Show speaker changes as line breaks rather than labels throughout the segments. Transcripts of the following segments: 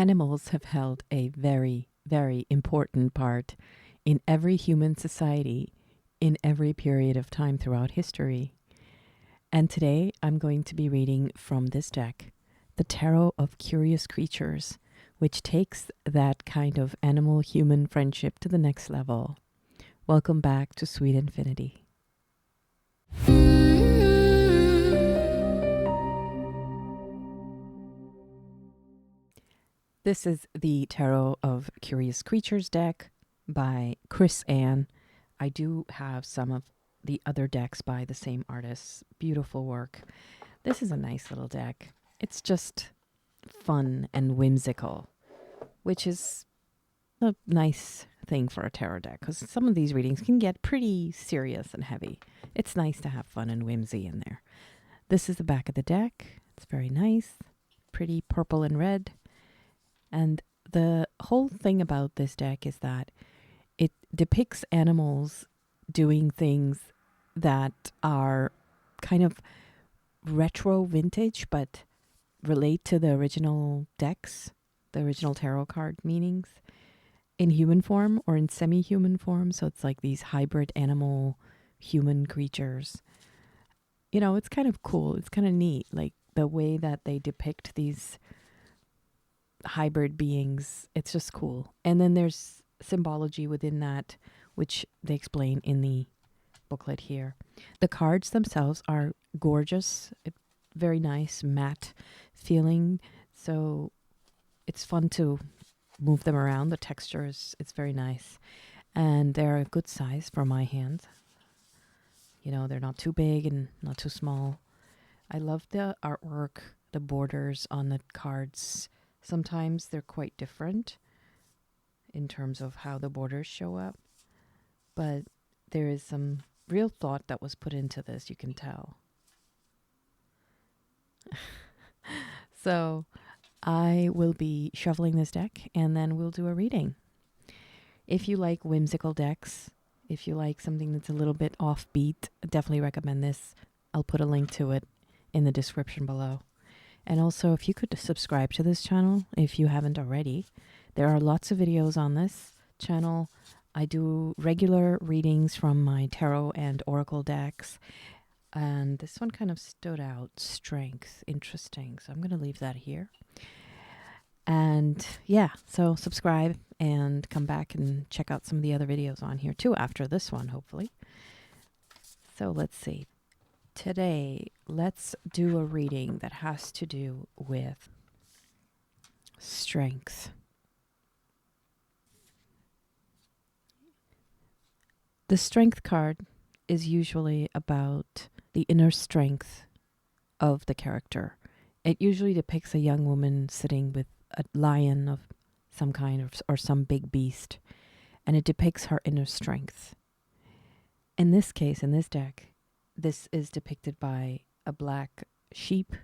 Animals have held a very, very important part in every human society in every period of time throughout history. And today I'm going to be reading from this deck, the Tarot of Curious Creatures, which takes that kind of animal human friendship to the next level. Welcome back to Sweet Infinity. This is the Tarot of Curious Creatures deck by Chris Ann. I do have some of the other decks by the same artists. Beautiful work. This is a nice little deck. It's just fun and whimsical, which is a nice thing for a tarot deck because some of these readings can get pretty serious and heavy. It's nice to have fun and whimsy in there. This is the back of the deck. It's very nice, pretty purple and red. And the whole thing about this deck is that it depicts animals doing things that are kind of retro vintage, but relate to the original decks, the original tarot card meanings, in human form or in semi-human form. So it's like these hybrid animal human creatures. You know, it's kind of cool. It's kind of neat, like the way that they depict these hybrid beings. It's just cool. And then there's symbology within that, which they explain in the booklet here. The cards themselves are gorgeous, very nice matte feeling. So it's fun to move them around. The texture is it's very nice, and they're a good size for my hands. You know, they're not too big and not too small. I love the artwork, the borders on the cards. Sometimes they're quite different in terms of how the borders show up, but there is some real thought that was put into this, you can tell. So I will be shuffling this deck and then we'll do a reading. If you like whimsical decks, if you like something that's a little bit offbeat, definitely recommend this. I'll put a link to it in the description below. And also, if you could subscribe to this channel, if you haven't already, there are lots of videos on this channel. I do regular readings from my tarot and oracle decks. And this one kind of stood out. Strength. Interesting. So I'm going to leave that here. And yeah, so subscribe and come back and check out some of the other videos on here too after this one, hopefully. So let's see. Today, let's do a reading that has to do with strength. The strength card is usually about the inner strength of the character. It usually depicts a young woman sitting with a lion of some kind or some big beast, and it depicts her inner strength. In this case, in this deck, this is depicted by a black sheep,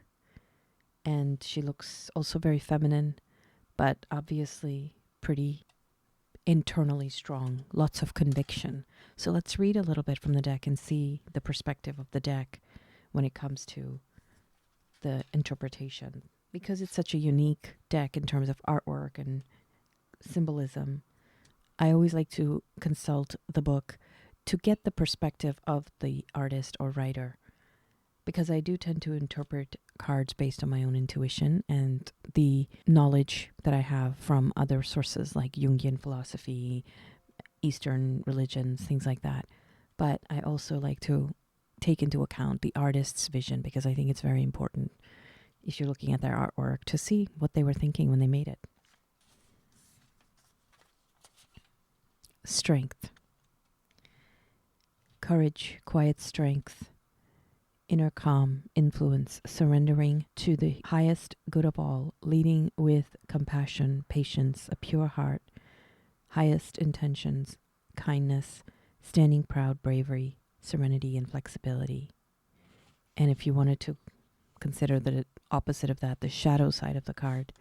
and she looks also very feminine, but obviously pretty internally strong, lots of conviction. So let's read a little bit from the deck and see the perspective of the deck when it comes to the interpretation. Because it's such a unique deck in terms of artwork and symbolism, I always like to consult the book to get the perspective of the artist or writer, because I do tend to interpret cards based on my own intuition and the knowledge that I have from other sources like Jungian philosophy, Eastern religions, things like that. But I also like to take into account the artist's vision, because I think it's very important if you're looking at their artwork to see what they were thinking when they made it. Strength. Courage, quiet strength, inner calm, influence, surrendering to the highest good of all, leading with compassion, patience, a pure heart, highest intentions, kindness, standing proud, bravery, serenity, and flexibility. And if you wanted to consider the opposite of that, the shadow side of the card,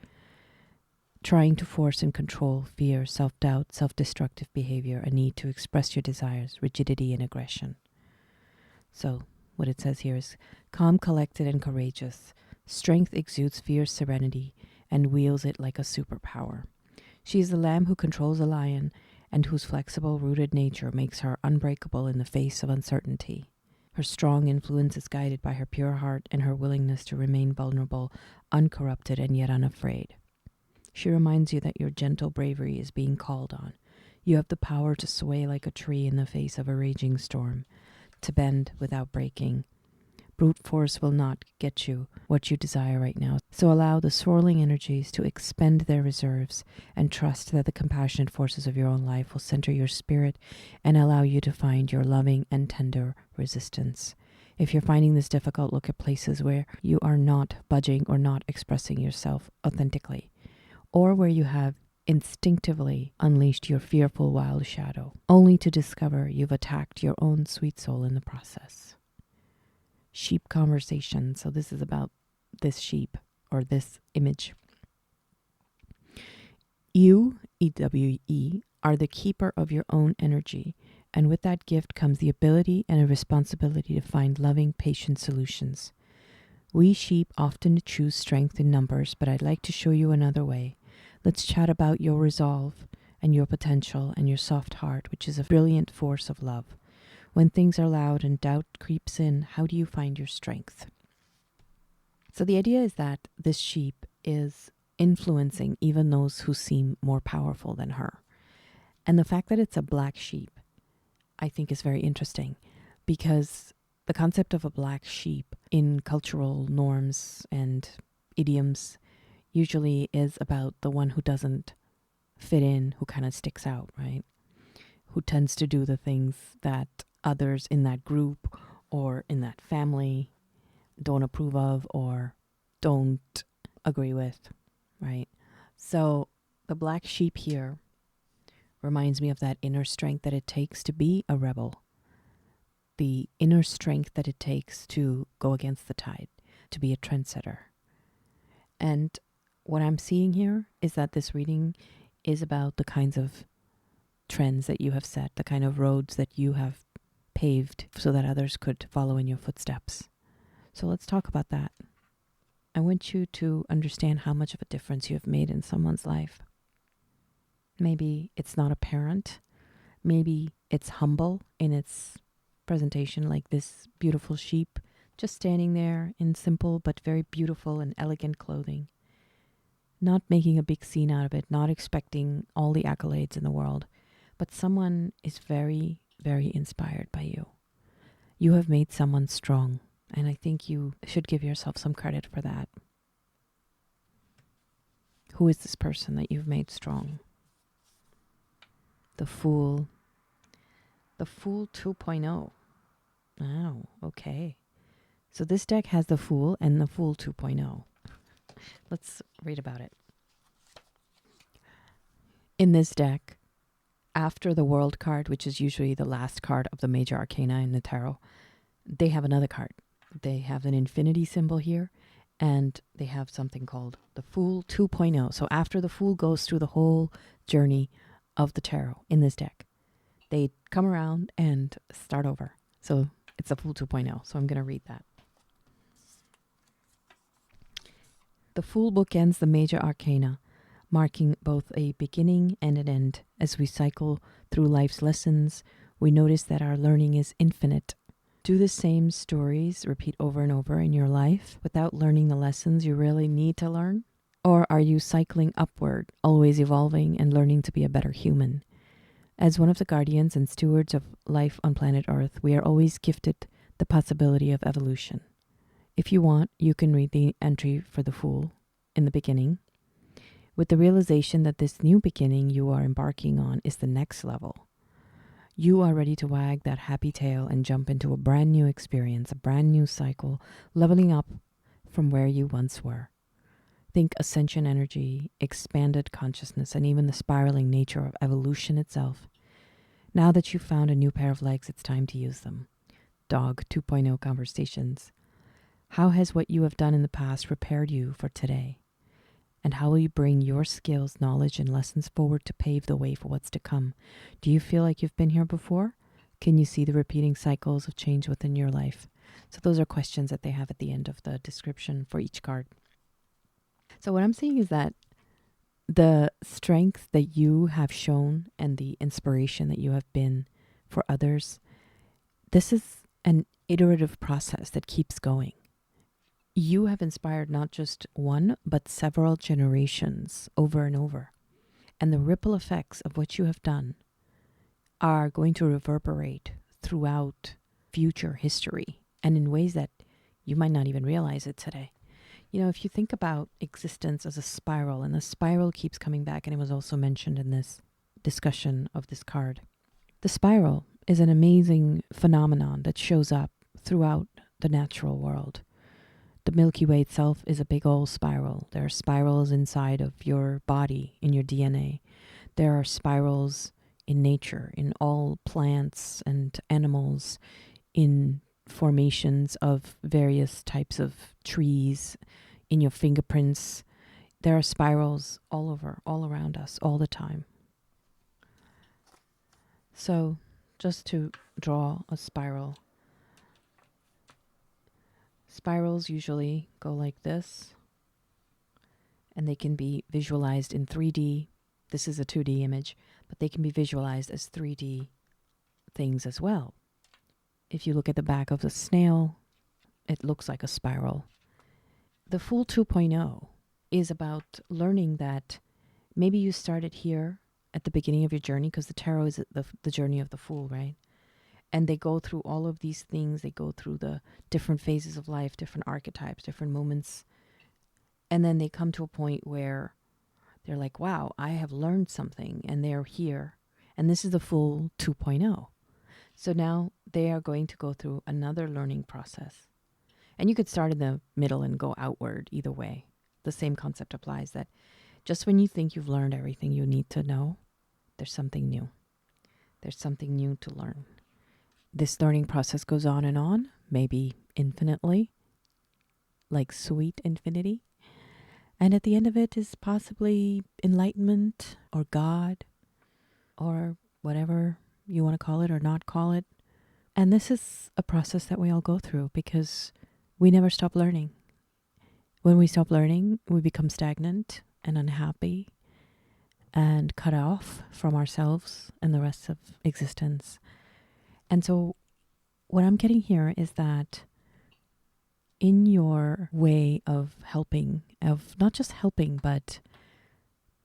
trying to force and control, fear, self-doubt, self-destructive behavior, a need to express your desires, rigidity, and aggression. So what it says here is calm, collected, and courageous. Strength exudes fierce serenity and wields it like a superpower. She is the lamb who controls a lion and whose flexible, rooted nature makes her unbreakable in the face of uncertainty. Her strong influence is guided by her pure heart and her willingness to remain vulnerable, uncorrupted, and yet unafraid. She reminds you that your gentle bravery is being called on. You have the power to sway like a tree in the face of a raging storm, to bend without breaking. Brute force will not get you what you desire right now. So allow the swirling energies to expend their reserves and trust that the compassionate forces of your own life will center your spirit and allow you to find your loving and tender resistance. If you're finding this difficult, look at places where you are not budging or not expressing yourself authentically, or where you have instinctively unleashed your fearful wild shadow, only to discover you've attacked your own sweet soul in the process. Sheep conversation. So this is about this sheep or this image. You, EWE, are the keeper of your own energy, and with that gift comes the ability and a responsibility to find loving, patient solutions. We sheep often choose strength in numbers, but I'd like to show you another way. Let's chat about your resolve and your potential and your soft heart, which is a brilliant force of love. When things are loud and doubt creeps in, how do you find your strength? So the idea is that this sheep is influencing even those who seem more powerful than her. And the fact that it's a black sheep, I think, is very interesting, because the concept of a black sheep in cultural norms and idioms usually is about the one who doesn't fit in, who kind of sticks out, right? Who tends to do the things that others in that group or in that family don't approve of or don't agree with, right? So the black sheep here reminds me of that inner strength that it takes to be a rebel, the inner strength that it takes to go against the tide, to be a trendsetter. And what I'm seeing here is that this reading is about the kinds of trends that you have set, the kind of roads that you have paved so that others could follow in your footsteps. So let's talk about that. I want you to understand how much of a difference you have made in someone's life. Maybe it's not apparent. Maybe it's humble in its presentation, like this beautiful sheep just standing there in simple but very beautiful and elegant clothing. Not making a big scene out of it, not expecting all the accolades in the world, but someone is very, very inspired by you. You have made someone strong, and I think you should give yourself some credit for that. Who is this person that you've made strong? The Fool. The Fool 2.0. Oh, okay. So this deck has the Fool and the Fool 2.0. Let's read about it. In this deck, after the World card, which is usually the last card of the major arcana in the tarot, they have another card. They have an infinity symbol here, and they have something called the Fool 2.0. So after the Fool goes through the whole journey of the tarot in this deck, they come around and start over. So it's a Fool 2.0. So I'm going to read that. The Fool bookends the major arcana, marking both a beginning and an end. As we cycle through life's lessons, we notice that our learning is infinite. Do the same stories repeat over and over in your life without learning the lessons you really need to learn? Or are you cycling upward, always evolving and learning to be a better human? As one of the guardians and stewards of life on planet Earth, we are always gifted the possibility of evolution. If you want, you can read the entry for the Fool in the beginning, with the realization that this new beginning you are embarking on is the next level. You are ready to wag that happy tail and jump into a brand new experience, a brand new cycle, leveling up from where you once were. Think ascension energy, expanded consciousness, and even the spiraling nature of evolution itself. Now that you've found a new pair of legs, it's time to use them. Dog 2.0 conversations. How has what you have done in the past prepared you for today? And how will you bring your skills, knowledge, and lessons forward to pave the way for what's to come? Do you feel like you've been here before? Can you see the repeating cycles of change within your life? So those are questions that they have at the end of the description for each card. So what I'm saying is that the strength that you have shown and the inspiration that you have been for others, this is an iterative process that keeps going. You have inspired not just one, but several generations over and over. And the ripple effects of what you have done are going to reverberate throughout future history and in ways that you might not even realize it today. You know, if you think about existence as a spiral, and the spiral keeps coming back, and it was also mentioned in this discussion of this card, the spiral is an amazing phenomenon that shows up throughout the natural world. The Milky Way itself is a big old spiral. There are spirals inside of your body, in your DNA. There are spirals in nature, in all plants and animals, in formations of various types of trees, in your fingerprints. There are spirals all over, all around us, all the time. So, just to draw a spiral, spirals usually go like this, and they can be visualized in 3D. This is a 2D image, but they can be visualized as 3D things as well. If you look at the back of the snail, it looks like a spiral. The Fool 2.0 is about learning that maybe you started here at the beginning of your journey, because the tarot is the journey of the Fool, right? And they go through all of these things. They go through the different phases of life, different archetypes, different moments. And then they come to a point where they're like, wow, I have learned something, and they're here. And this is the Fool 2.0. So now they are going to go through another learning process. And you could start in the middle and go outward either way. The same concept applies, that just when you think you've learned everything you need to know, there's something new. There's something new to learn. This learning process goes on, maybe infinitely, like sweet infinity. And at the end of it is possibly enlightenment or God or whatever you want to call it or not call it. And this is a process that we all go through because we never stop learning. When we stop learning, we become stagnant and unhappy and cut off from ourselves and the rest of existence. And so what I'm getting here is that in your way of helping, of not just helping, but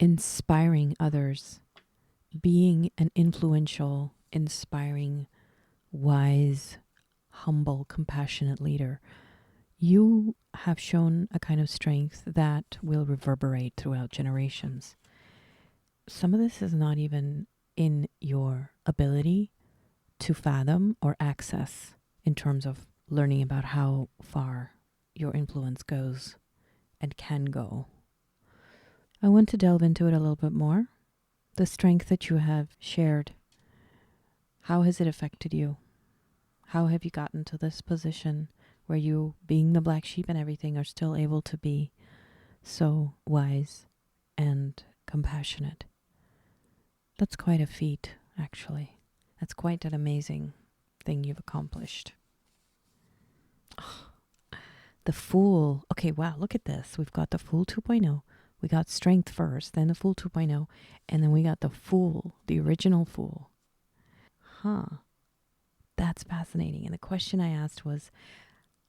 inspiring others, being an influential, inspiring, wise, humble, compassionate leader, you have shown a kind of strength that will reverberate throughout generations. Some of this is not even in your ability to fathom or access in terms of learning about how far your influence goes and can go. I want to delve into it a little bit more. The strength that you have shared, how has it affected you? How have you gotten to this position where you, being the black sheep and everything, are still able to be so wise and compassionate? That's quite a feat, actually. That's quite an amazing thing you've accomplished. Oh, the Fool. Okay, wow, look at this. We've got the Fool 2.0. We got strength first, then the Fool 2.0, and then we got the Fool, the original Fool. Huh. That's fascinating. And the question I asked was,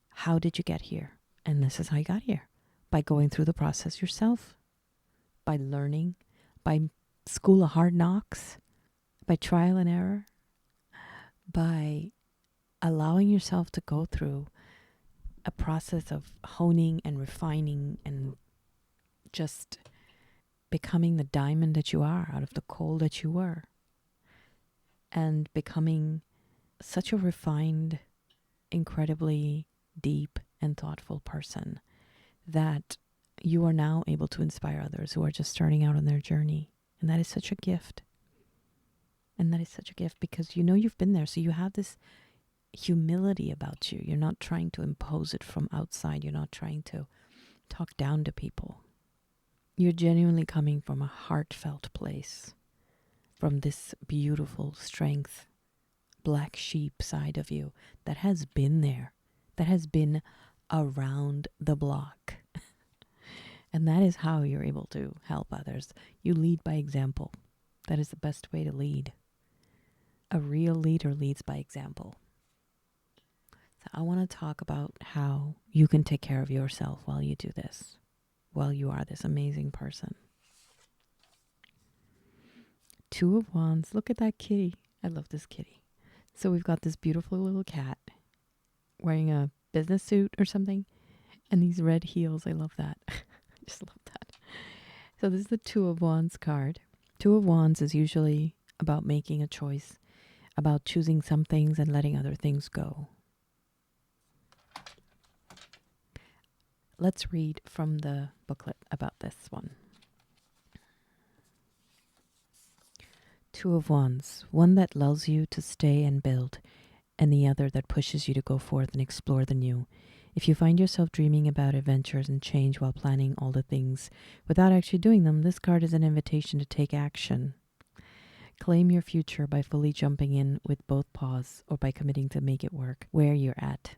how did you get here? And this is how you got here. By going through the process yourself, by learning, by school of hard knocks, by trial and error, by allowing yourself to go through a process of honing and refining and just becoming the diamond that you are out of the coal that you were, and becoming such a refined, incredibly deep and thoughtful person that you are now able to inspire others who are just starting out on their journey. And that is such a gift. And that is such a gift because you know you've been there. So you have this humility about you. You're not trying to impose it from outside. You're not trying to talk down to people. You're genuinely coming from a heartfelt place, from this beautiful strength, black sheep side of you that has been there, that has been around the block. And that is how you're able to help others. You lead by example. That is the best way to lead. A real leader leads by example. So I want to talk about how you can take care of yourself while you do this, while you are this amazing person. Two of Wands. Look at that kitty. I love this kitty. So we've got this beautiful little cat wearing a business suit or something, and these red heels. I love that. I just love that. So this is the Two of Wands card. Two of Wands is usually about making a choice, about choosing some things and letting other things go. Let's read from the booklet about this one. Two of Wands, one that lulls you to stay and build, and the other that pushes you to go forth and explore the new. If you find yourself dreaming about adventures and change while planning all the things without actually doing them, this card is an invitation to take action. Claim your future by fully jumping in with both paws or by committing to make it work where you're at.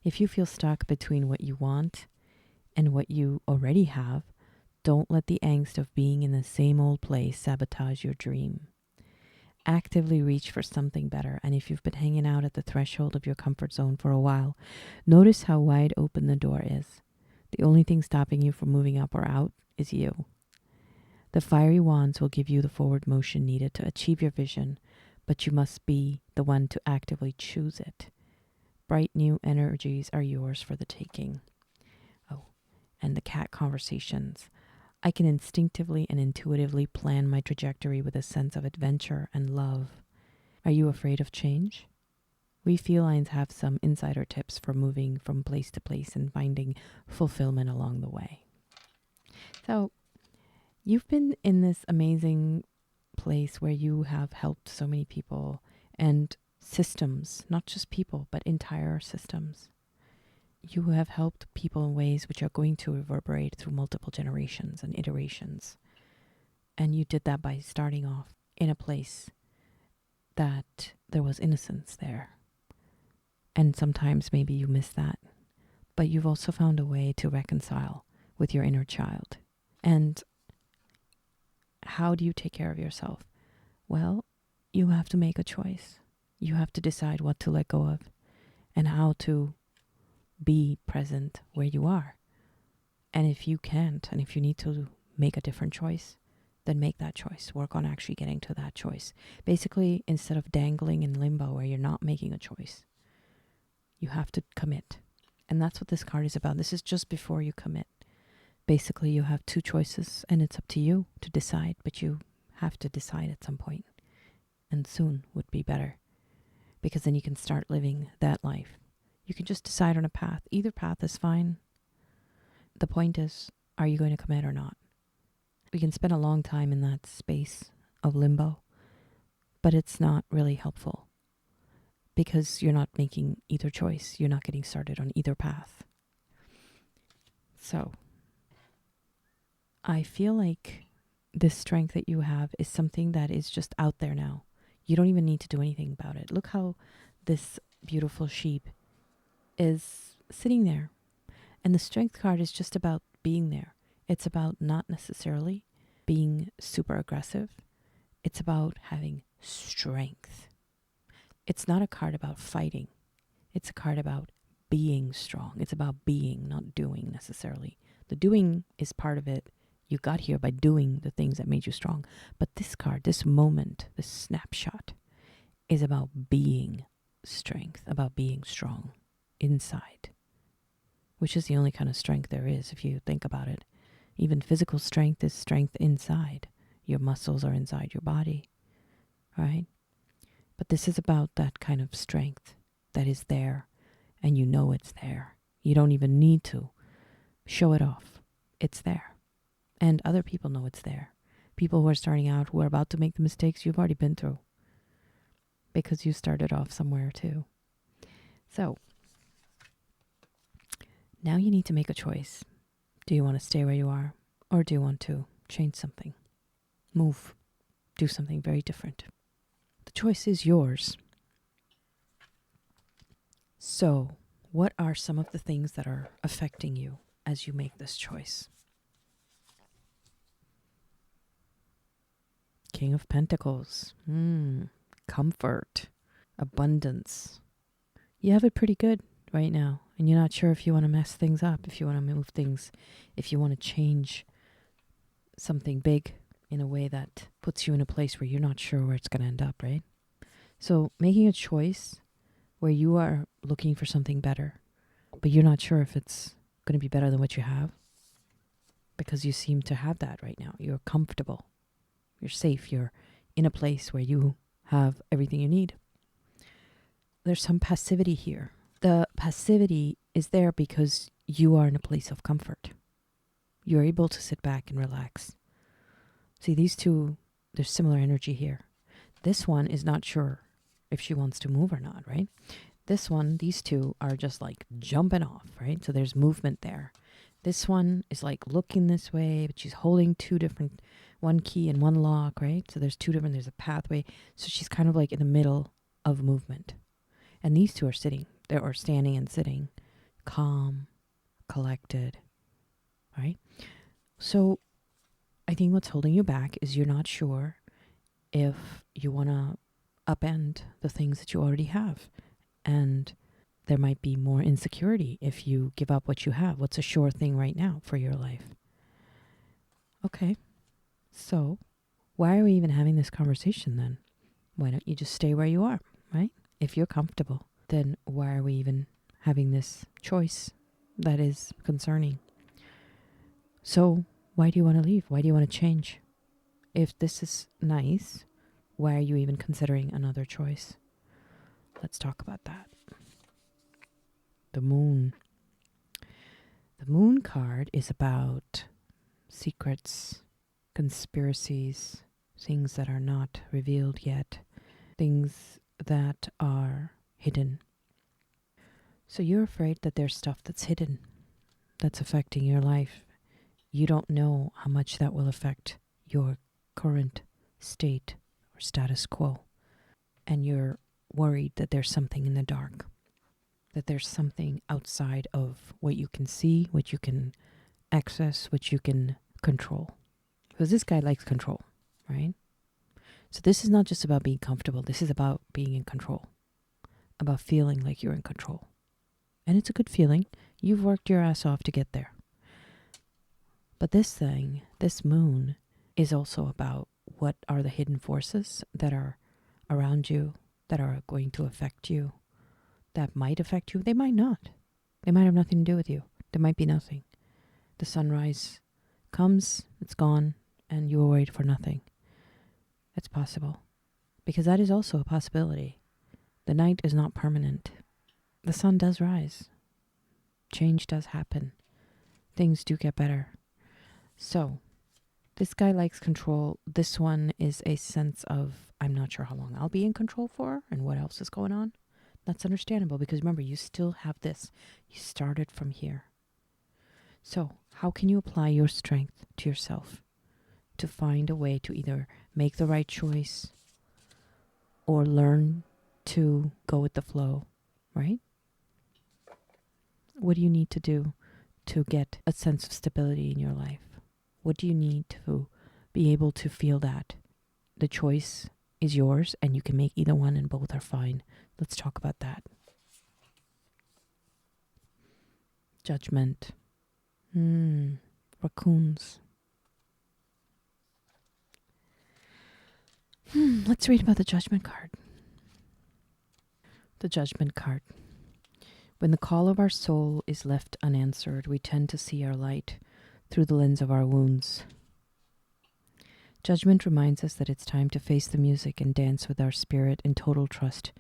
If you feel stuck between what you want and what you already have, don't let the angst of being in the same old place sabotage your dream. Actively reach for something better, and if you've been hanging out at the threshold of your comfort zone for a while, notice how wide open the door is. The only thing stopping you from moving up or out is you. The fiery wands will give you the forward motion needed to achieve your vision, but you must be the one to actively choose it. Bright new energies are yours for the taking. Oh, and the cat conversations. I can instinctively and intuitively plan my trajectory with a sense of adventure and love. Are you afraid of change? We felines have some insider tips for moving from place to place and finding fulfillment along the way. So, you've been in this amazing place where you have helped so many people and systems, not just people, but entire systems. You have helped people in ways which are going to reverberate through multiple generations and iterations. And you did that by starting off in a place that there was innocence there. And sometimes maybe you miss that. But you've also found a way to reconcile with your inner child. And how do you take care of yourself? Well, you have to make a choice. You have to decide what to let go of and how to be present where you are. And if you can't, and if you need to make a different choice, then make that choice. Work on actually getting to that choice. Basically, instead of dangling in limbo where you're not making a choice, you have to commit. And that's what this card is about. This is just before you commit. Basically, you have two choices, and it's up to you to decide, but you have to decide at some point. And soon would be better, because then you can start living that life. You can just decide on a path. Either path is fine. The point is, are you going to commit or not? We can spend a long time in that space of limbo, but it's not really helpful because you're not making either choice. You're not getting started on either path. So, I feel like this strength that you have is something that is just out there now. You don't even need to do anything about it. Look how this beautiful sheep is sitting there. And the strength card is just about being there. It's about not necessarily being super aggressive. It's about having strength. It's not a card about fighting. It's a card about being strong. It's about being, not doing necessarily. The doing is part of it. You got here by doing the things that made you strong. But this card, this moment, this snapshot is about being strength, about being strong inside, which is the only kind of strength there is if you think about it. Even physical strength is strength inside. Your muscles are inside your body, right? But this is about that kind of strength that is there, and you know it's there. You don't even need to show it off. It's there. And other people know it's there. People who are starting out, who are about to make the mistakes you've already been through, because you started off somewhere too. So, now you need to make a choice. Do you want to stay where you are, or do you want to change something? Move. Do something very different. The choice is yours. So, what are some of the things that are affecting you as you make this choice? King of Pentacles. Comfort. Abundance. You have it pretty good right now. And you're not sure if you want to mess things up, if you want to move things, if you want to change something big in a way that puts you in a place where you're not sure where it's going to end up, right? So making a choice where you are looking for something better, but you're not sure if it's going to be better than what you have, because you seem to have that right now. You're comfortable. You're safe. You're in a place where you have everything you need. There's some passivity here. The passivity is there because you are in a place of comfort. You're able to sit back and relax. See, these two, there's similar energy here. This one is not sure if she wants to move or not, right? This one, these two are just like jumping off, right? So there's movement there. This one is like looking this way, but she's holding two different, one key and one lock, right? So there's two different, there's a pathway. So she's kind of like in the middle of movement. And these two are sitting, or standing and sitting, calm, collected, right? So I think what's holding you back is you're not sure if you want to upend the things that you already have. And there might be more insecurity if you give up what you have. What's a sure thing right now for your life? Okay, so why are we even having this conversation then? Why don't you just stay where you are, right? If you're comfortable, then why are we even having this choice that is concerning? So why do you want to leave? Why do you want to change? If this is nice, why are you even considering another choice? Let's talk about that. The Moon. The Moon card is about secrets, conspiracies, things that are not revealed yet, things that are hidden. So you're afraid that there's stuff that's hidden, that's affecting your life. You don't know how much that will affect your current state or status quo. And you're worried that there's something in the dark, that there's something outside of what you can see, what you can access, what you can control. Because this guy likes control, right? So this is not just about being comfortable. This is about being in control, about feeling like you're in control. And it's a good feeling. You've worked your ass off to get there. But this thing, this moon, is also about what are the hidden forces that are around you, that are going to affect you, that might affect you. They might not. They might have nothing to do with you. There might be nothing. The sunrise comes, it's gone, and you were worried for nothing. It's possible. Because that is also a possibility. The night is not permanent. The sun does rise. Change does happen. Things do get better. So, this guy likes control. This one is a sense of, I'm not sure how long I'll be in control for and what else is going on. That's understandable because remember, you still have this. You started from here. So, how can you apply your strength to yourself to find a way to either make the right choice or learn to go with the flow, right? What do you need to do to get a sense of stability in your life? What do you need to be able to feel that the choice is yours and you can make either one and both are fine? Let's talk about that. Judgment. Raccoons. Let's read about the Judgment card. The Judgment card. When the call of our soul is left unanswered, we tend to see our light through the lens of our wounds. Judgment reminds us that it's time to face the music and dance with our spirit in total trust,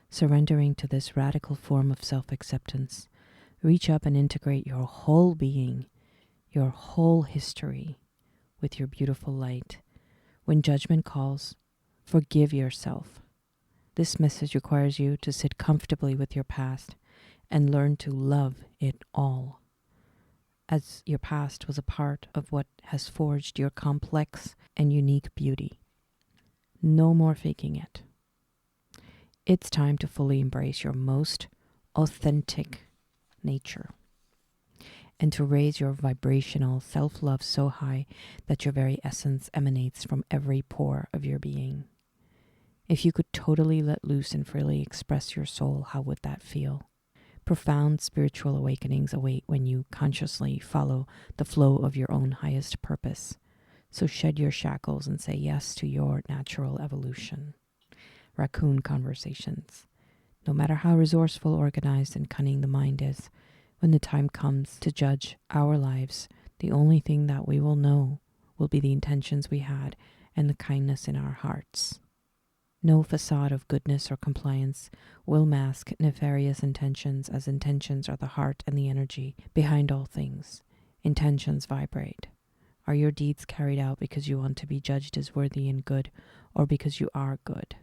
surrendering to this radical form of self-acceptance. Reach up and integrate your whole being, your whole history with your beautiful light. When judgment calls, forgive yourself. This message requires you to sit comfortably with your past and learn to love it all, as your past was a part of what has forged your complex and unique beauty. No more faking it. It's time to fully embrace your most authentic nature. and to raise your vibrational self-love so high that your very essence emanates from every pore of your being. If you could totally let loose and freely express your soul, how would that feel? Profound spiritual awakenings await when you consciously follow the flow of your own highest purpose. So shed your shackles and say yes to your natural evolution. Raccoon Conversations. No matter how resourceful, organized, and cunning the mind is, when the time comes to judge our lives, the only thing that we will know will be the intentions we had and the kindness in our hearts. No facade of goodness or compliance will mask nefarious intentions, as intentions are the heart and the energy behind all things. Intentions vibrate. Are your deeds carried out because you want to be judged as worthy and good, or because you are good?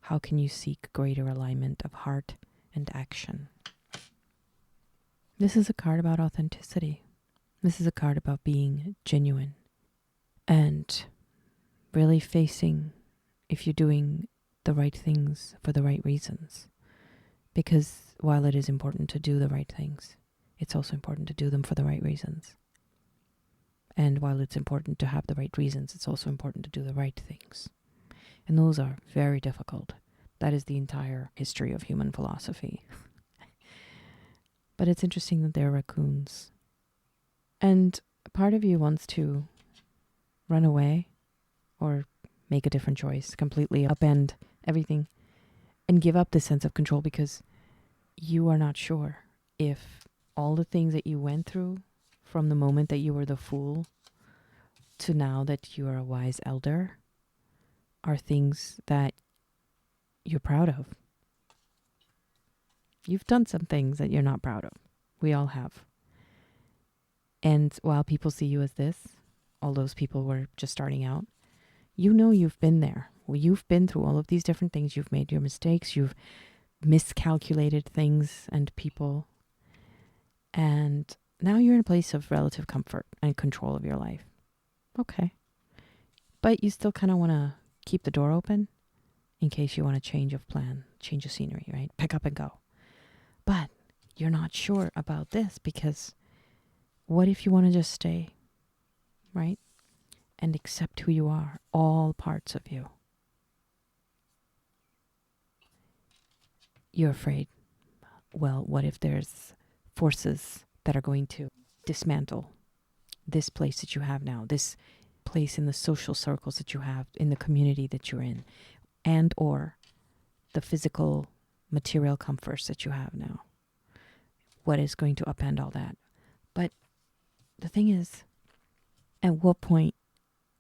How can you seek greater alignment of heart and action? This is a card about authenticity. This is a card about being genuine and really facing if you're doing the right things for the right reasons. Because while it is important to do the right things, it's also important to do them for the right reasons. And while it's important to have the right reasons, it's also important to do the right things. And those are very difficult. That is the entire history of human philosophy. But it's interesting that they're raccoons. And part of you wants to run away or make a different choice, completely upend everything and give up this sense of control, because you are not sure if all the things that you went through from the moment that you were the fool to now that you are a wise elder are things that you're proud of. You've done some things that you're not proud of. We all have. And while people see you as this, all those people were just starting out, you know you've been there. Well, you've been through all of these different things. You've made your mistakes. You've miscalculated things and people. And now you're in a place of relative comfort and control of your life. Okay. But you still kind of want to keep the door open in case you want to change of plan, change of scenery, right? Pick up and go. But you're not sure about this, because what if you want to just stay, right? And accept who you are, all parts of you. You're afraid, well, what if there's forces that are going to dismantle this place that you have now, this place in the social circles that you have, in the community that you're in, and or the physical material comforts that you have now? What is going to upend all that? But the thing is, at what point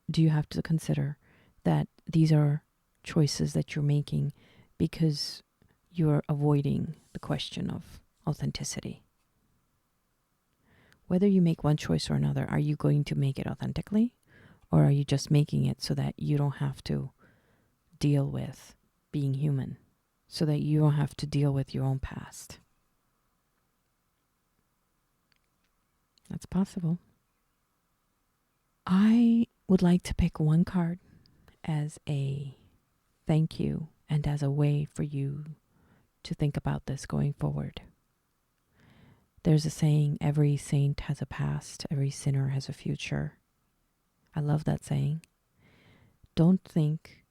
do you have to consider that these are choices that you're making because you're avoiding the question of authenticity? Whether you make one choice or another, are you going to make it authentically, or are you just making it so that you don't have to deal with being human, so that you don't have to deal with your own past? That's possible. I would like to pick one card as a thank you and as a way for you to think about this going forward. There's a saying, every saint has a past, every sinner has a future. I love that saying. Don't think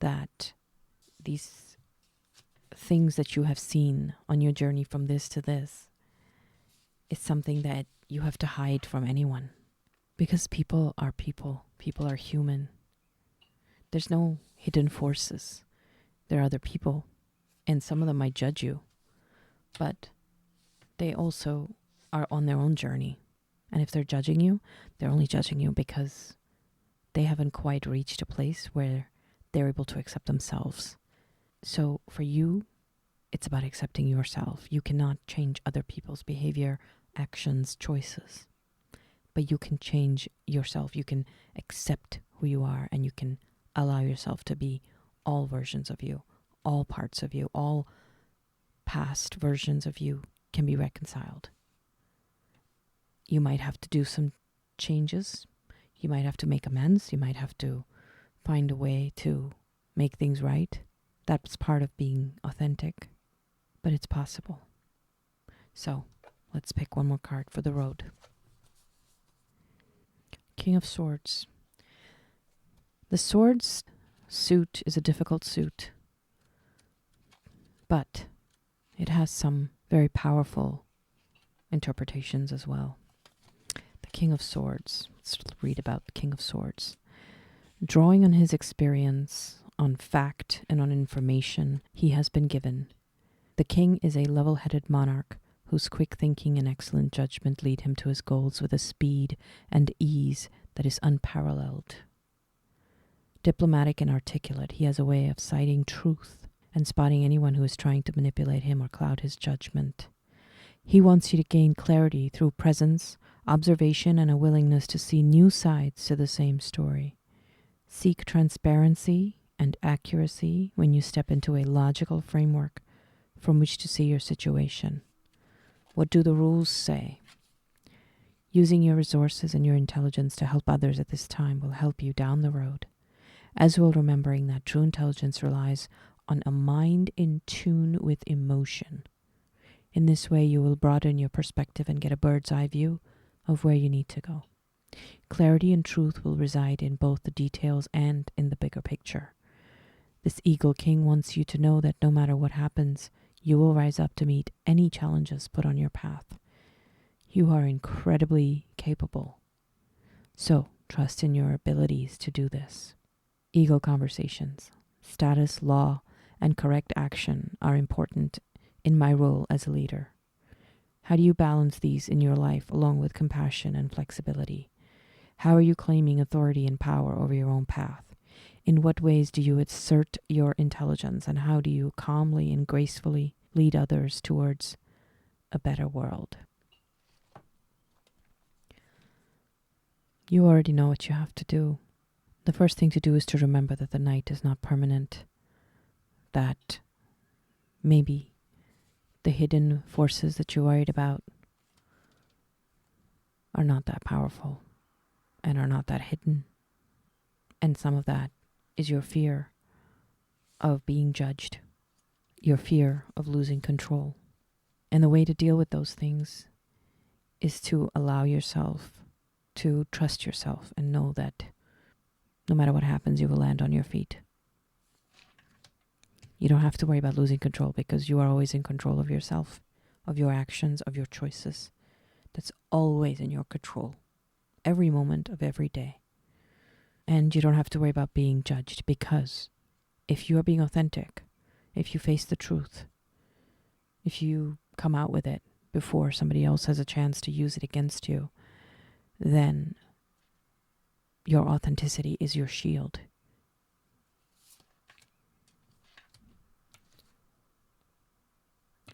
that these things that you have seen on your journey from this to this is something that you have to hide from anyone. Because people are people. People are human. There's no hidden forces. There are other people, and some of them might judge you, but they also are on their own journey. And if they're judging you, they're only judging you because they haven't quite reached a place where they're able to accept themselves. So for you, it's about accepting yourself. You cannot change other people's behavior, actions, choices. But you can change yourself. You can accept who you are, and you can allow yourself to be all versions of you, all parts of you, all past versions of you can be reconciled. You might have to do some changes. You might have to make amends. You might have to find a way to make things right. That's part of being authentic, but it's possible. So Let's pick one more card for the road. King of Swords. The Swords suit is a difficult suit, but it has some very powerful interpretations as well. The King of Swords. Let's read about the King of Swords. Drawing on his experience, on fact, and on information he has been given, the king is a level-headed monarch whose quick thinking and excellent judgment lead him to his goals with a speed and ease that is unparalleled. Diplomatic and articulate, he has a way of citing truth and spotting anyone who is trying to manipulate him or cloud his judgment. He wants you to gain clarity through presence, observation, and a willingness to see new sides to the same story. Seek transparency and accuracy when you step into a logical framework from which to see your situation. What do the rules say? Using your resources and your intelligence to help others at this time will help you down the road, as well remembering that true intelligence relies on a mind in tune with emotion. In this way, you will broaden your perspective and get a bird's eye view of where you need to go. Clarity and truth will reside in both the details and in the bigger picture. This Eagle King wants you to know that no matter what happens, you will rise up to meet any challenges put on your path. You are incredibly capable. So, trust in your abilities to do this. Eagle conversations, status, law, and correct action are important in my role as a leader. How do you balance these in your life along with compassion and flexibility? How are you claiming authority and power over your own path? In what ways do you assert your intelligence, and how do you calmly and gracefully lead others towards a better world? You already know what you have to do. The first thing to do is to remember that the night is not permanent, that maybe the hidden forces that you're worried about are not that powerful and are not that hidden. And some of that is your fear of being judged, your fear of losing control. And the way to deal with those things is to allow yourself to trust yourself and know that no matter what happens, you will land on your feet. You don't have to worry about losing control because you are always in control of yourself, of your actions, of your choices. That's always in your control, every moment of every day. And you don't have to worry about being judged, because if you are being authentic, if you face the truth, if you come out with it before somebody else has a chance to use it against you, then your authenticity is your shield.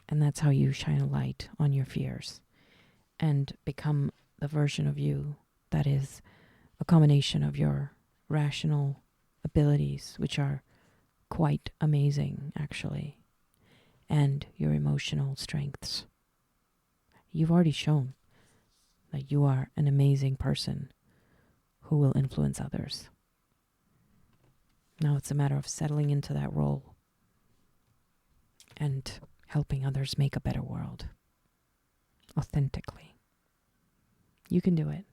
And that's how you shine a light on your fears and become the version of you that is a combination of your rational abilities, which are quite amazing, actually, and your emotional strengths. You've already shown that you are an amazing person who will influence others. Now it's a matter of settling into that role and helping others make a better world authentically. You can do it.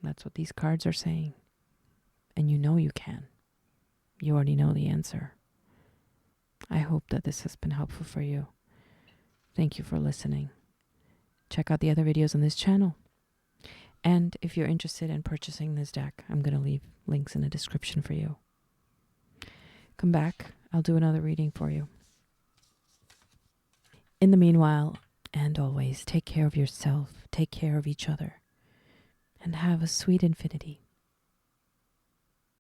That's what these cards are saying. And you know you can. You already know the answer. I hope that this has been helpful for you. Thank you for listening. Check out the other videos on this channel. And if you're interested in purchasing this deck, I'm going to leave links in the description for you. Come back. I'll do another reading for you. In the meanwhile, and always, take care of yourself, take care of each other, and have a sweet infinity.